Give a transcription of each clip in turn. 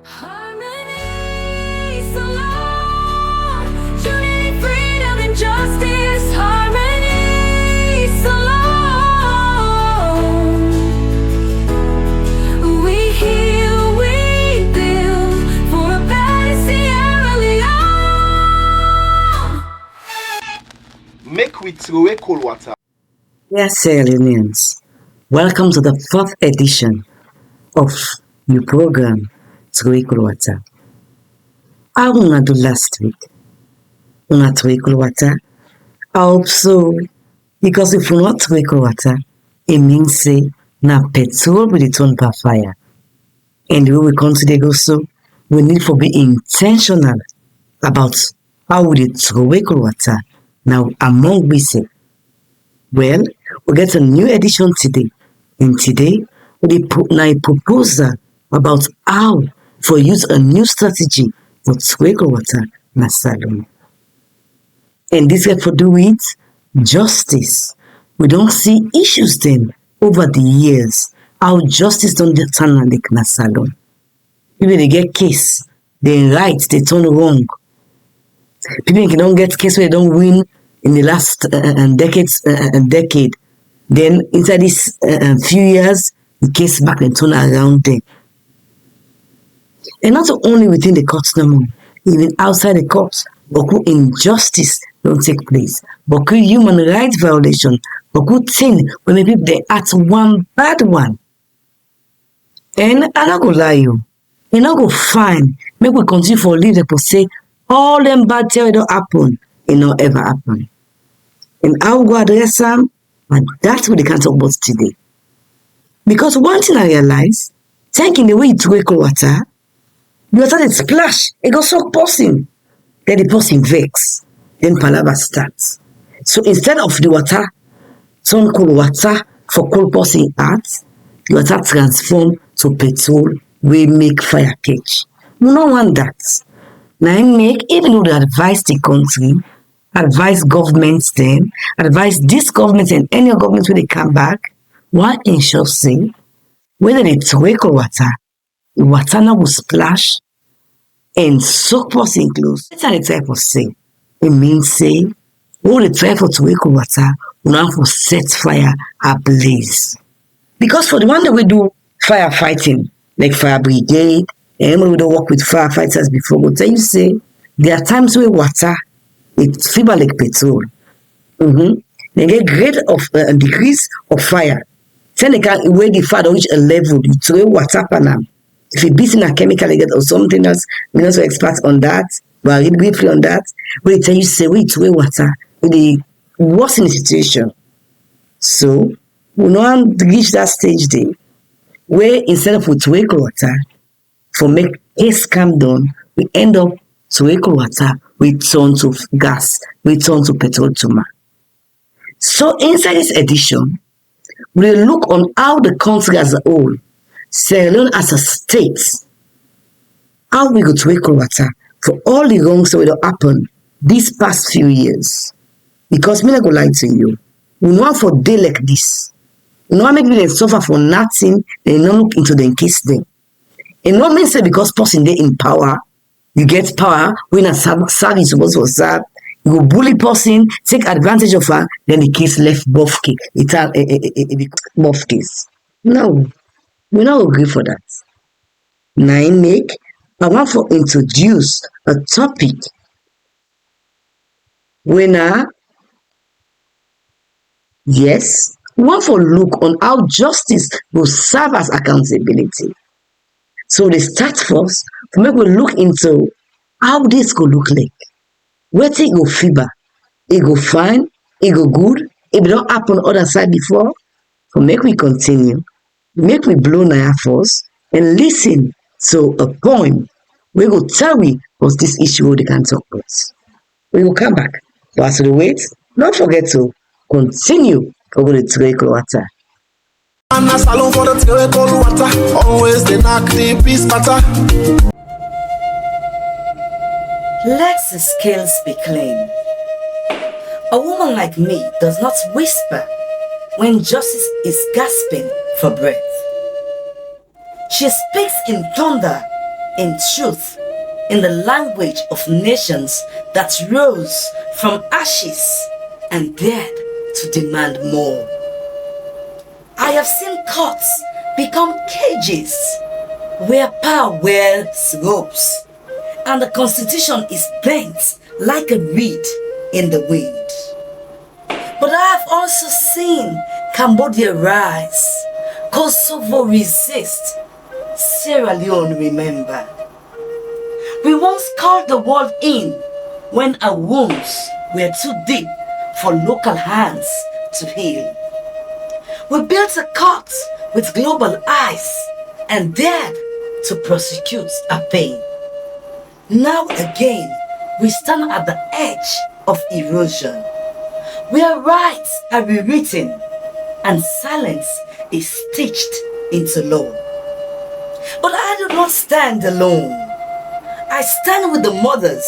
Harmony, salon, unity, freedom, and justice. Harmony, salon. We heal, we build for a better Sierra Leone. Make with Trowe Kol Wata. Yes, Sierra Leoneans, welcome to the 4th edition of your program, Trowe Kol Wata. How we do last week? Una Trowe Kol Wata. I hope so, because if we not Trowe Kol Wata, it means say na petrol will turn by fire. And the way we come today also, we need to be intentional about how we Trowe Kol Wata now among we say. Well, we get a new edition today, and today we put a proposal about how to use a new strategy for Trowe Kol Wata na salon. And this get to do with justice. We don't see issues then over the years, how justice don't turn like na salon. People they get case, they right, they turn wrong. People don't get case where they don't win in the last decade. Then inside these few years, the case back and turn around there. And not only within the courts no more, even outside the courts, but injustice don't take place. But human rights violation, but good thing when maybe they act one bad one. And I not go lie you. You not go fine. Make we continue for live the say all them bad things don't happen. It not ever happen. And how we go address them, and that's what they can talk about today. Because one thing I realize, thinking the way you Trowe Kol Wata, the water they splash, it goes so person. Then the person vex. Then palaver starts. So instead of the water, some cool water for cool person art, the water transform to petrol, we make fire catch. We don't want that. Now even though they advise the country, advise governments then, advise this government and any government when they come back, one ensure say, whether they Trowe Kol Wata, the water now will splash and soak person close. That's how they try to say. It means say, all the try for Trowe Kol Wata, we now have to set fire ablaze. Because for the one that we do firefighting, like fire brigade, and when we don't work with firefighters before, but tell you say, there are times where water, it's fever like petrol. They get grade of degrees of fire. Then they can where the fire reach a level, you throw water panam. If you beat in a chemical again or something else, we're not so expert on that, but I read briefly on that. Where they tell you say we throw water, the worst in the situation. So we don't reach that stage there, where instead of we Trowe Kol Wata, for make case calm down, we end up Trowe Kol Wata, we turn to gas, we turn to petrol tuma. So inside this edition, we look on how the country as a whole, Sierra Leone as a state, how we go to Trowe Kol Wata for all the wrongs that will happen these past few years. Because me not go lie to you, we want for day like this. We don't make them suffer for nothing, they don't look into the case thing. And not mean say because person they in power, you get power, when a service supposed to serve, you go bully person, take advantage of her, then the case left both case. It's a both case. No, we not agree for that. Now I want to introduce a topic when yes, we want to look on how justice will serve as accountability. So they start first to make we look into how this could look like. Where it go fever, it go fine, it go good, it don't happen on other side before. So make we continue, make we blow na first and listen to a poem. We go tell we what's this issue they can talk about. We will come back. But as we wait, don't forget to continue over the Trowe Kol Wata. And a salon for the Trowe Kol Wata, always they knock the peace matter. Let the scales be clean. A woman like me does not whisper when justice is gasping for breath. She speaks in thunder in truth, in the language of nations that rose from ashes and dared to demand more. I have seen courts become cages where power wears robes and the constitution is bent like a reed in the wind. But I have also seen Cambodia rise, Kosovo resist, Sierra Leone remember. We once called the world in when our wounds were too deep for local hands to heal. We built a court with global eyes and dared to prosecute our pain. Now again, we stand at the edge of erosion, where rights are rewritten and silence is stitched into law. But I do not stand alone. I stand with the mothers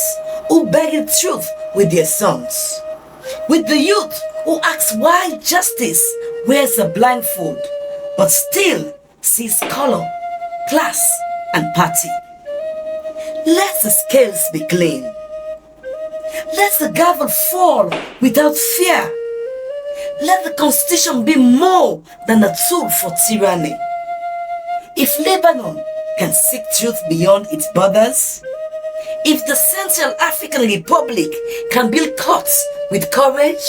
who beg the truth with their sons, with the youth who ask why justice wears a blindfold but still sees color, class, and party. Let the scales be clean. Let the gavel fall without fear. Let the constitution be more than a tool for tyranny. If Lebanon can seek truth beyond its borders, if the Central African Republic can build courts with courage,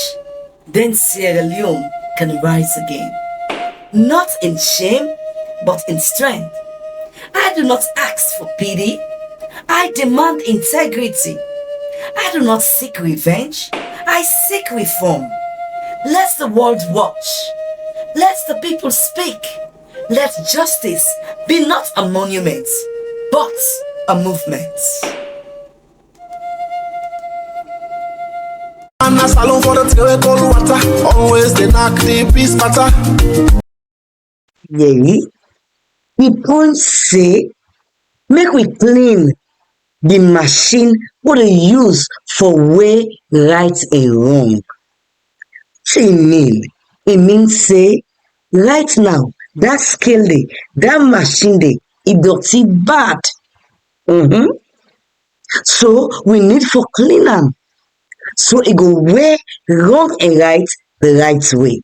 then Sierra Leone can rise again. Not in shame, but in strength. I do not ask for pity. I demand integrity. I do not seek revenge. I seek reform. Let the world watch. Let the people speak. Let justice be not a monument, but a movement. And a salon for the Trowe Kol Wata, always they knock the peace matter. Yeri, the point say, make we clean the machine what they use for weigh right and wrong. Say it means say, right now, that scale day, that machine day, it dirty bad. So we need for clean am. So it go weigh wrong and right the right way.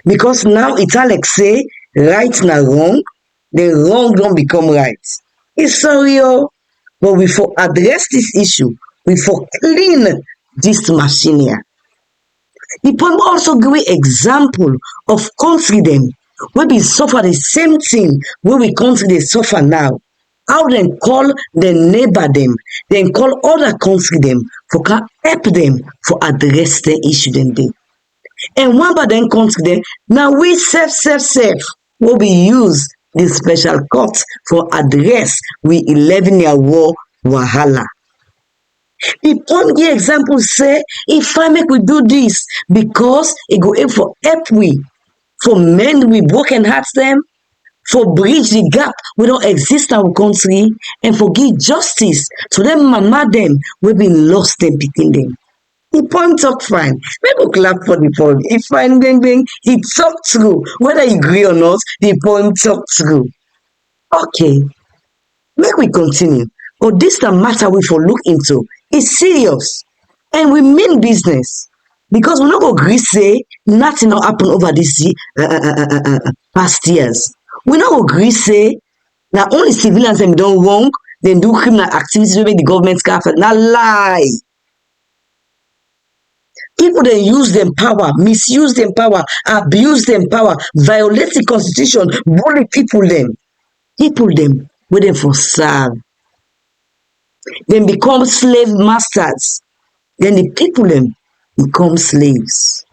Because now it's like say right now wrong, the wrong don't become right. It's sorry, but we for address this issue, we for clean this machine here. The poem also give example of country them where we suffer the same thing where we country they suffer now. How then call the neighbor them, then call other country them for can help them for address the issue them they. And one by then country them now we self will be use this special court for address we 11-year war wahala. The poem give example say if I make we do this because it go aim for help we for men we broken hearts them for bridge the gap we don't exist in our country and for give justice to them mama them we been lost them picking them. The poem talk fine. People clap for the poem. If fine bang, he talk true. Whether you agree or not, the poem talk true. Okay, make we continue. But this the matter we for look into. It's serious. And we mean business. Because we not go agree say nothing not happen over this past years. We not go agree say now only civilians them don't wrong, then do criminal activities wey make the government scatter. Now lie. People then use them power, misuse them power, abuse them power, violate the constitution, bully people them. People them with them for serve. Then become slave masters. Then the people them become slaves.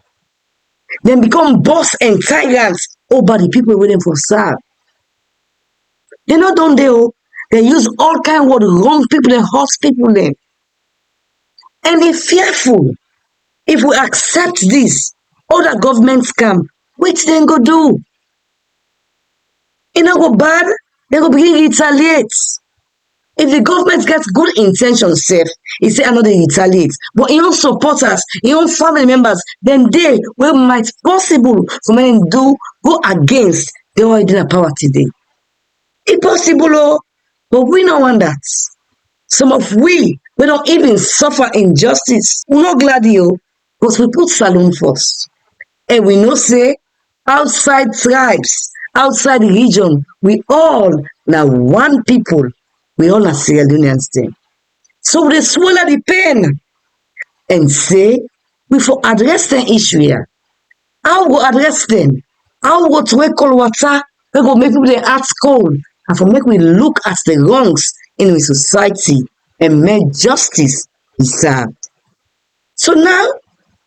Then become boss and tyrants over the people with them for serve. They not done there. They use all kind of word wrong people and hurt people them. And they fearful. If we accept this, other governments come, which then go do? It not go bad, they go begin retaliate. If the government gets good intentions, safe, it say another retaliate. But your own supporters, your own family members, then they will might possible for men do go against the already in power today. It's possible, But we don't want that. Some of we don't even suffer injustice. We not glad you, because we put saloon first. And we know say outside tribes, outside region, we all now one people. We all are Sierra Leoneans then. So they swallow the pain and say we for address the issue here. How we address them? How we go Trowe Kol Wata? We go make people their hearts cold and for make we look at the wrongs in the society and make justice be served. So now,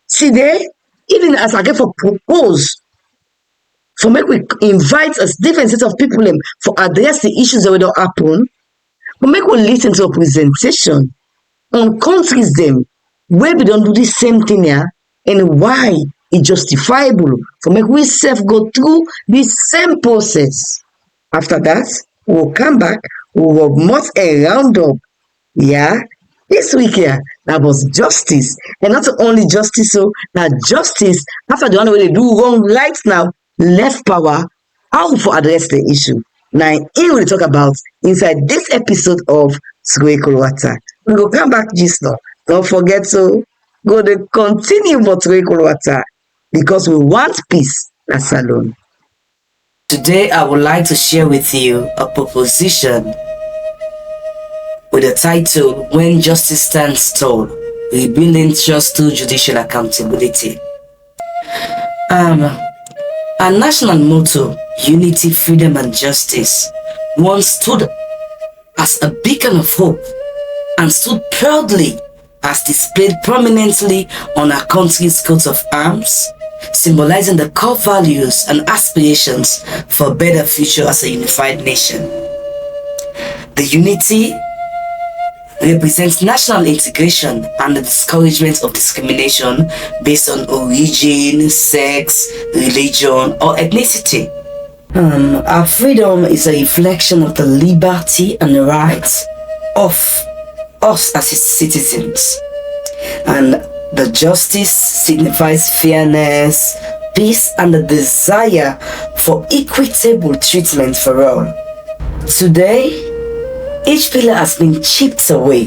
today, even as I get for propose, for make we invite a different set of people for address the issues that will not happen, but make we listen to a presentation on countries them where we don't do the same thing here and why it's justifiable for make we self go through the same process. After that, we'll come back, we will mount a roundup. Yeah, this week here, that was justice. And not only justice, so that justice, after the one way they do wrong right now, left power, how to address the issue. Now, here we talk about inside this episode of Trowe Kol Wata. We go come back just now. Don't forget to go to continue for Trowe Kol Wata because we want peace. That's alone. Today, I would like to share with you a proposition with the title When Justice Stands Tall, Rebuilding Trust Through Judicial Accountability. Our national motto, Unity, Freedom and Justice, once stood as a beacon of hope and stood proudly as displayed prominently on our country's coat of arms, symbolizing the core values and aspirations for a better future as a unified nation. The unity represents national integration and the discouragement of discrimination based on origin, sex, religion, or ethnicity. Our freedom is a reflection of the liberty and the rights of us as its citizens. And the justice signifies fairness, peace, and the desire for equitable treatment for all. Today, each pillar has been chipped away,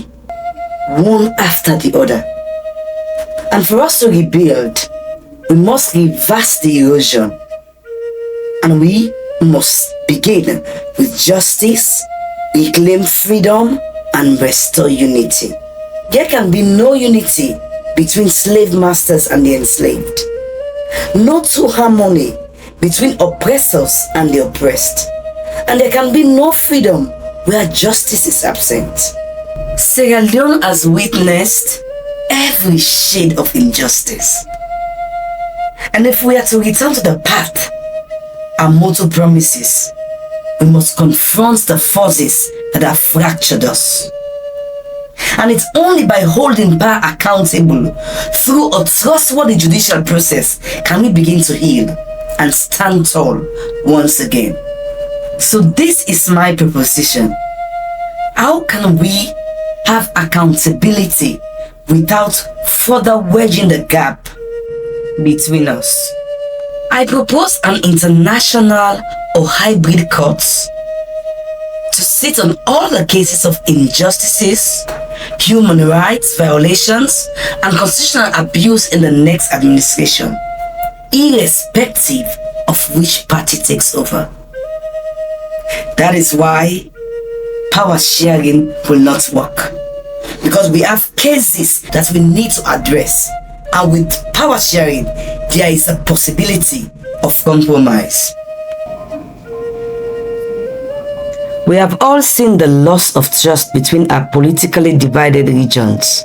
one after the other. And for us to rebuild, we must reverse the erosion. And we must begin with justice, reclaim freedom, and restore unity. There can be no unity between slave masters and the enslaved. No true harmony between oppressors and the oppressed. And there can be no freedom where justice is absent. Sierra Leone has witnessed every shade of injustice. And if we are to return to the path our motto promises, we must confront the forces that have fractured us. And it's only by holding power accountable through a trustworthy judicial process can we begin to heal and stand tall once again. So this is my proposition. How can we have accountability without further wedging the gap between us? I propose an international or hybrid courts to sit on all the cases of injustices, human rights violations, and constitutional abuse in the next administration, irrespective of which party takes over. That is why power sharing will not work, because we have cases that we need to address, and with power sharing there is a possibility of compromise. We have all seen the loss of trust between our politically divided regions,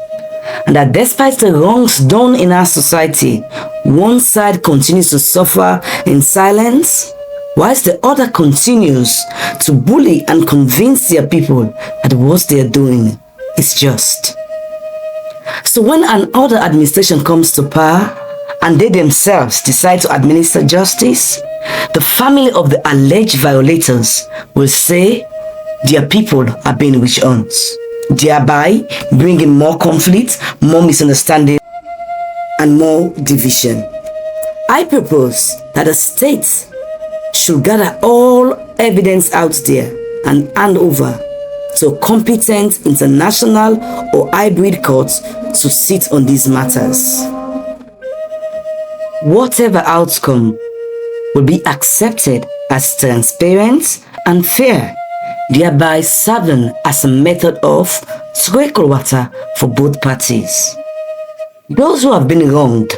and that despite the wrongs done in our society, one side continues to suffer in silence, whilst the other continues to bully and convince their people that what they are doing is just. So when an other administration comes to power and they themselves decide to administer justice, the family of the alleged violators will say their people are being witch hunts, thereby bringing more conflict, more misunderstanding, and more division. I propose that the state should gather all evidence out there and hand over to competent international or hybrid courts to sit on these matters. Whatever outcome will be accepted as transparent and fair, thereby serving as a method of Trowe Kol Wata for both parties. Those who have been wronged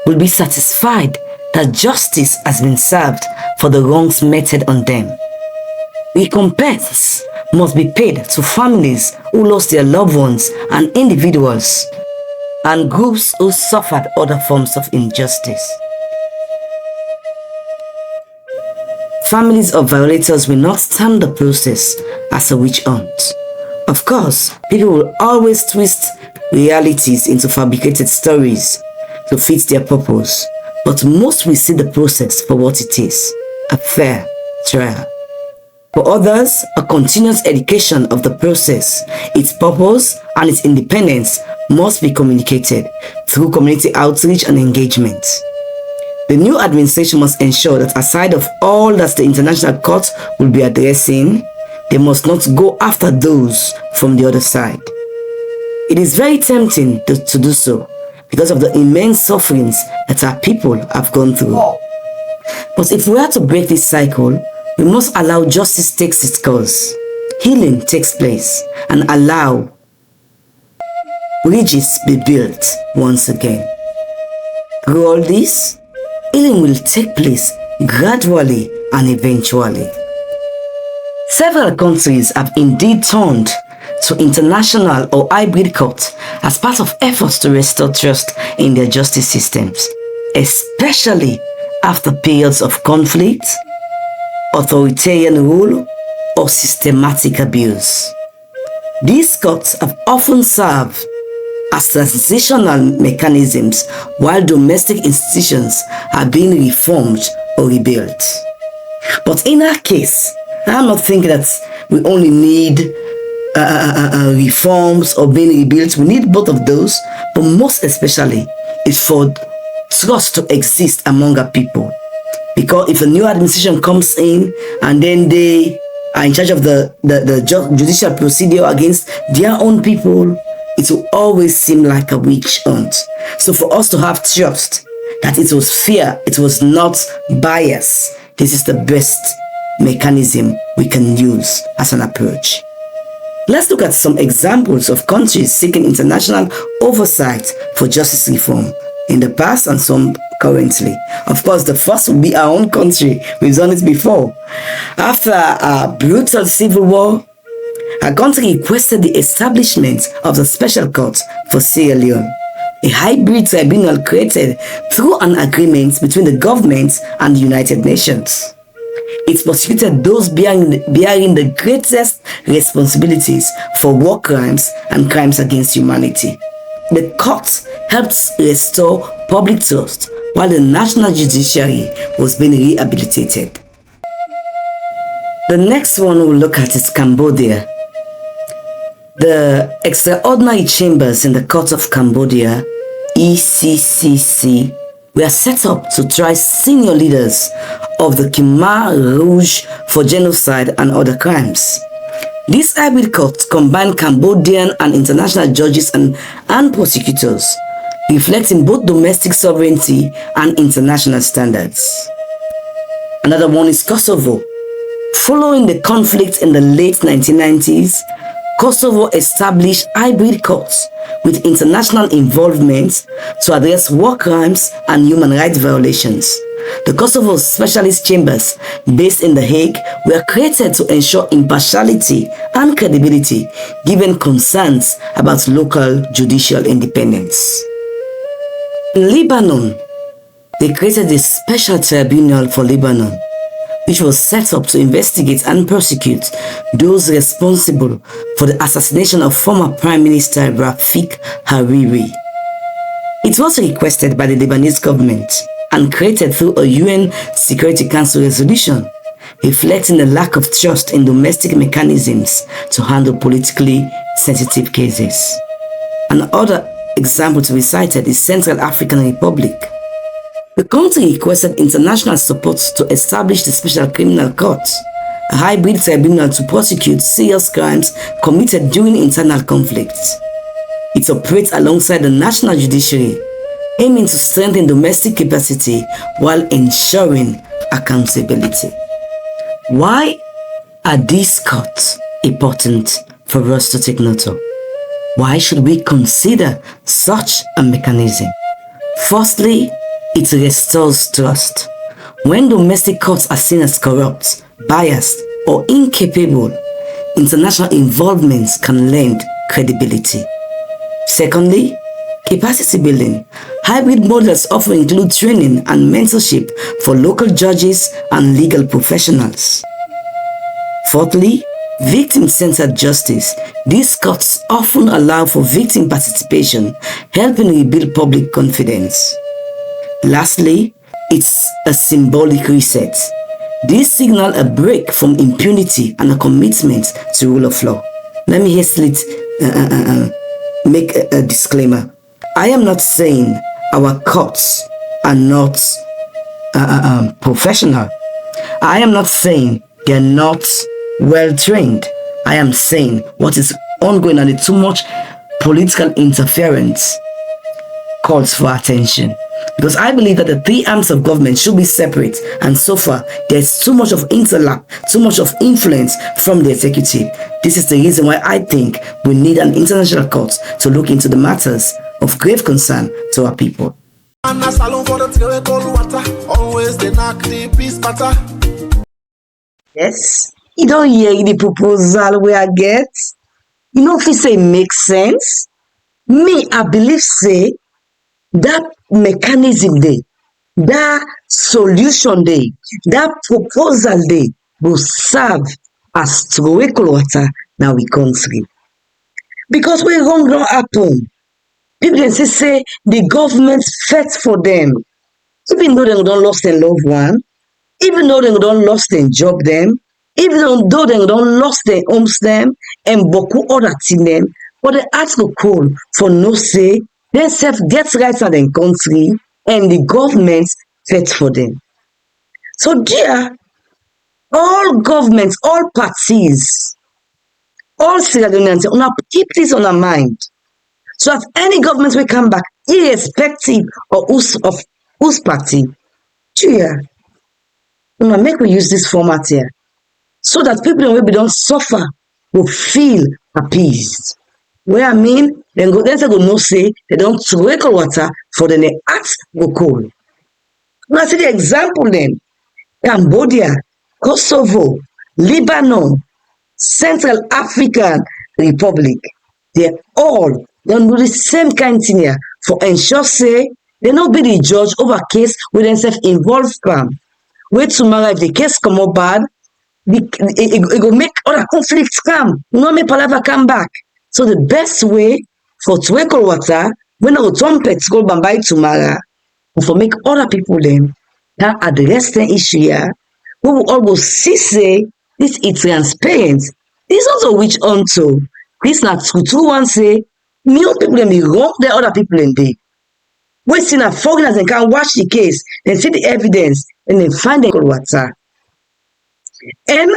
will be satisfied that justice has been served for the wrongs meted on them. Recompense must be paid to families who lost their loved ones and individuals and groups who suffered other forms of injustice. Families of violators will not stand the process as a witch hunt. Of course, people will always twist realities into fabricated stories to fit their purpose, but most will see the process for what it is, a fair trial. For others, a continuous education of the process, its purpose, and its independence must be communicated through community outreach and engagement. The new administration must ensure that aside of all that the International Court will be addressing, they must not go after those from the other side. It is very tempting to do so because of the immense sufferings that our people have gone through. But if we are to break this cycle, we must allow justice takes its course, healing takes place, and allow bridges be built once again. Through all this, healing will take place gradually and eventually. Several countries have indeed turned to international or hybrid courts as part of efforts to restore trust in their justice systems, especially after periods of conflict, authoritarian rule, or systematic abuse. These courts have often served as transitional mechanisms while domestic institutions are being reformed or rebuilt. But in our case, I'm not thinking that we only need reforms or being rebuilt. We need both of those, but most especially is for trust to exist among our people. Because if a new administration comes in and then they are in charge of the judicial procedure against their own people, it will always seem like a witch hunt. So for us to have trust that it was fair, it was not biased, this is the best mechanism we can use as an approach. Let's look at some examples of countries seeking international oversight for justice reform in the past and some currently. Of course, the first will be our own country. We've done it before. After a brutal civil war, our country requested the establishment of the Special Court for Sierra Leone, a hybrid tribunal created through an agreement between the government and the United Nations. It prosecuted those bearing the greatest responsibilities for war crimes and crimes against humanity. The court helped restore public trust while the national judiciary was being rehabilitated. The next one we'll look at is Cambodia. The extraordinary chambers in the Court of Cambodia, ECCC, were set up to try senior leaders of the Khmer Rouge for genocide and other crimes. These hybrid courts combine Cambodian and international judges and prosecutors, reflecting both domestic sovereignty and international standards. Another one is Kosovo. Following the conflict in the late 1990s, Kosovo established hybrid courts with international involvement to address war crimes and human rights violations. The Kosovo Specialist Chambers, based in The Hague, were created to ensure impartiality and credibility, given concerns about local judicial independence. In Lebanon, they created a special tribunal for Lebanon, which was set up to investigate and prosecute those responsible for the assassination of former Prime Minister Rafik Hariri. It was requested by the Lebanese government and created through a UN Security Council resolution, reflecting the lack of trust in domestic mechanisms to handle politically sensitive cases. Another example to be cited is Central African Republic. The country requested international support to establish the Special Criminal Court a hybrid tribunal to prosecute serious crimes committed during internal conflicts. It operates alongside the national judiciary, aiming to strengthen domestic capacity while ensuring accountability. Why are these courts important for us to take note of? Why should we consider such a mechanism? Firstly, it restores trust. When domestic courts are seen as corrupt, biased, or incapable, international involvements can lend credibility. Secondly, capacity building. Hybrid models often include training and mentorship for local judges and legal professionals. Fourthly, victim-centered justice. These courts often allow for victim participation, helping rebuild public confidence. Lastly, it's a symbolic reset. These signal a break from impunity and a commitment to rule of law. Let me hastily make a disclaimer. I am not saying our courts are not professional. I am not saying they're not well trained. I am saying what is ongoing and too much political interference calls for attention. Because I believe that the three arms of government should be separate, and so far there's too much of interlap, too much of influence from the executive. This is the reason why I think we need an international court to look into the matters of grave concern to our people. Yes, you don't hear the proposal we are get. You know if you say makes sense. Me, I believe say that mechanism dey, that solution dey, that proposal dey will serve as Trowe Kol Wata na we country. Because when wrong don happen, people dey say the government fight for them. Even though dem don lost their loved one, even though dem don lost their job them, even though dem don lost their homes them, and boku other thing them, but they ask go call for no say, they self get rights in their country, and the government fight for them. So dear, all governments, all parties, all Sierra Leoneans, una keep this on our mind. So if any government will come back, irrespective of whose party, dear, una make we use this format here, so that people wey don't suffer will feel appeased. Where I mean, then say go no say they don't Trowe Kol Wata for the act go cool. Now see the example then. Cambodia, Kosovo, Lebanon, Central African Republic, they all don't do the same kind thing here for ensure say they not be the judge over case with themselves involved from. Wait tomorrow if the case come up bad, it go make other conflicts come. No make palaver come back. So the best way for Trowe Kol Wata, when I trumpet go by tomorrow, for make other people then that address the issue here, we will always see say this is transparent. This also which onto this not true one say new people can be wrong, there other people in there. We see that foreigners and can watch the case, then see the evidence, and then find the Kol Wata. And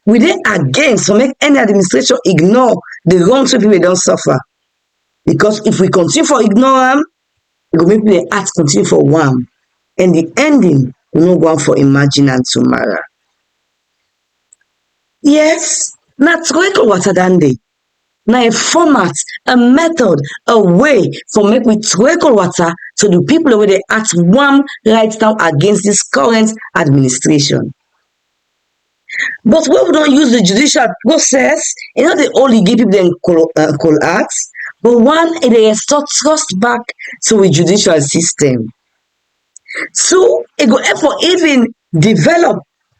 we then against to make any administration ignore the wrongs wey people don't suffer. Because if we continue for ignore them, it will make the act continue for one. And the ending will not go on for imagine and tomorrow. Yes, not Trowe Kol Wata than day. Now a format, a method, a way for make we Trowe Kol Wata so the people where they act one right now against this current administration. But when we don't use the judicial process, you know they only give people them call acts, but one they restore trust back to the judicial system. So it go effort even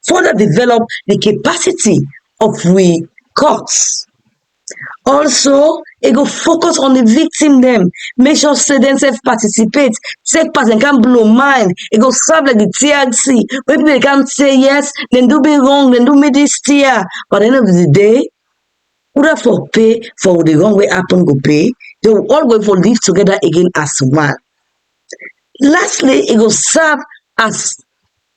further develop the capacity of we courts. Also, it go focus on the victim them. Make sure say themselves participate. Take part and can blow mind. It go serve like the TRC. When people can say yes, then do me wrong, then do me this tier. But at the end of the day, who for pay for the wrong way happen go pay. They will all go for live together again as one. Lastly, it will serve as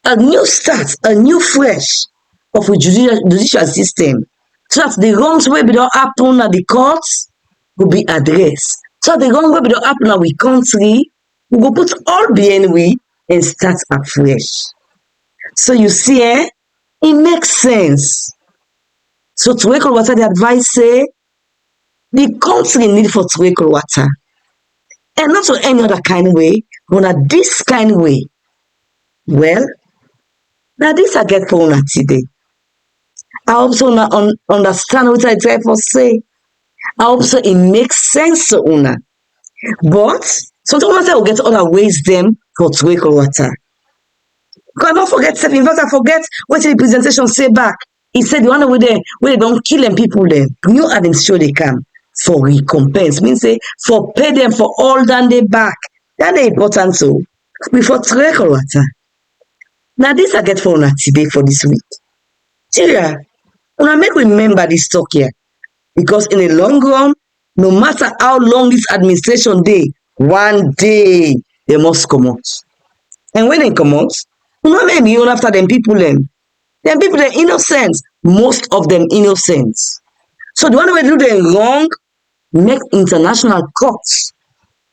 a new start, a new fresh of a judicial system, so that the wrongs wey be don happen at the courts go be addressed. So the wrong wey be don happen at we country, we go put all behind we and start afresh. So you see, it makes sense. So Trowe Kol Wata dey advise say the country need for Trowe Kol Wata, and not to any other kind way, but na this kind way. Well, na this I get for una today. I hope so una understand what I try for say. I hope so it makes sense to una. But sometimes I will get other ways them for Trowe Kol Wata. Because I don't forget self. In fact, I forget what the presentation say back. He said the one where they don't kill them people them. You and them sure they come for recompense. Means say for pay them for all that they back. That is important so. Before Trowe Kol Wata. Now this I get for una today for this week. Sierra, una make remember this talk here. Because in the long run, no matter how long this administration day, one day they must come out. And when they come out, una may be on after them people them. Them people they're innocent. Most of them innocent. So the one way do them wrong, make international courts.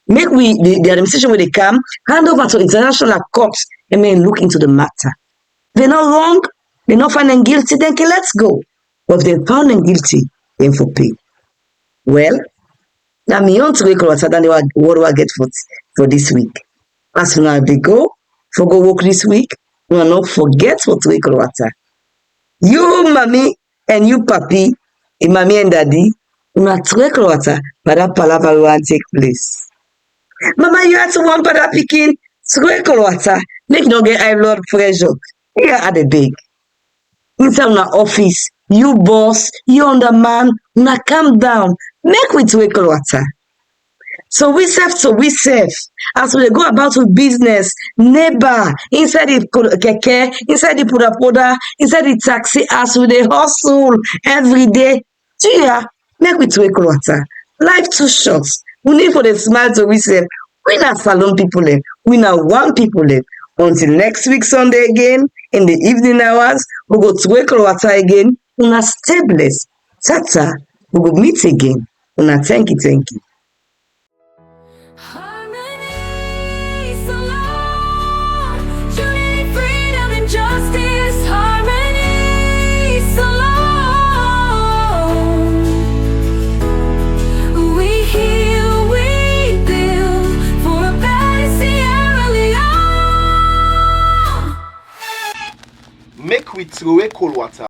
Make the administration where they come, hand over to international courts and may look into the matter. They're not wrong, they're not found them guilty, then okay, let's go. But if they found them guilty, then for pay. Well, now me on Trowe Kol Wata than what do I get for this week. As soon as they go work this week, we will not forget for Trowe Kol Wata. You mommy and you papi, and mommy and daddy, una Trowe Kol Wata, but that palaver will take place. Mama, you had to one pada picking Trowe Kol Wata, make no get high blood pressure. Here are the big. Inside una office, you boss, you underman, una calm down, make we Trowe Kol Wata. So we serve as we go about with business, neighbor, inside the keke, inside the poda, inside the taxi, as we dey hustle every day. Gia, make we Trowe Kol Wata. Life too short. We need for the smile to we serve. We not salon people left. We not one people left. Until next week Sunday again, in the evening hours, we go Trowe Kol Wata again. Una stay blessed. Tata, we will meet again. Una thank you. Harmony, salon, unity, freedom, and justice. Harmony, salon. We heal, we build for a better Sierra Leone. Make we Trowe Kol Wata.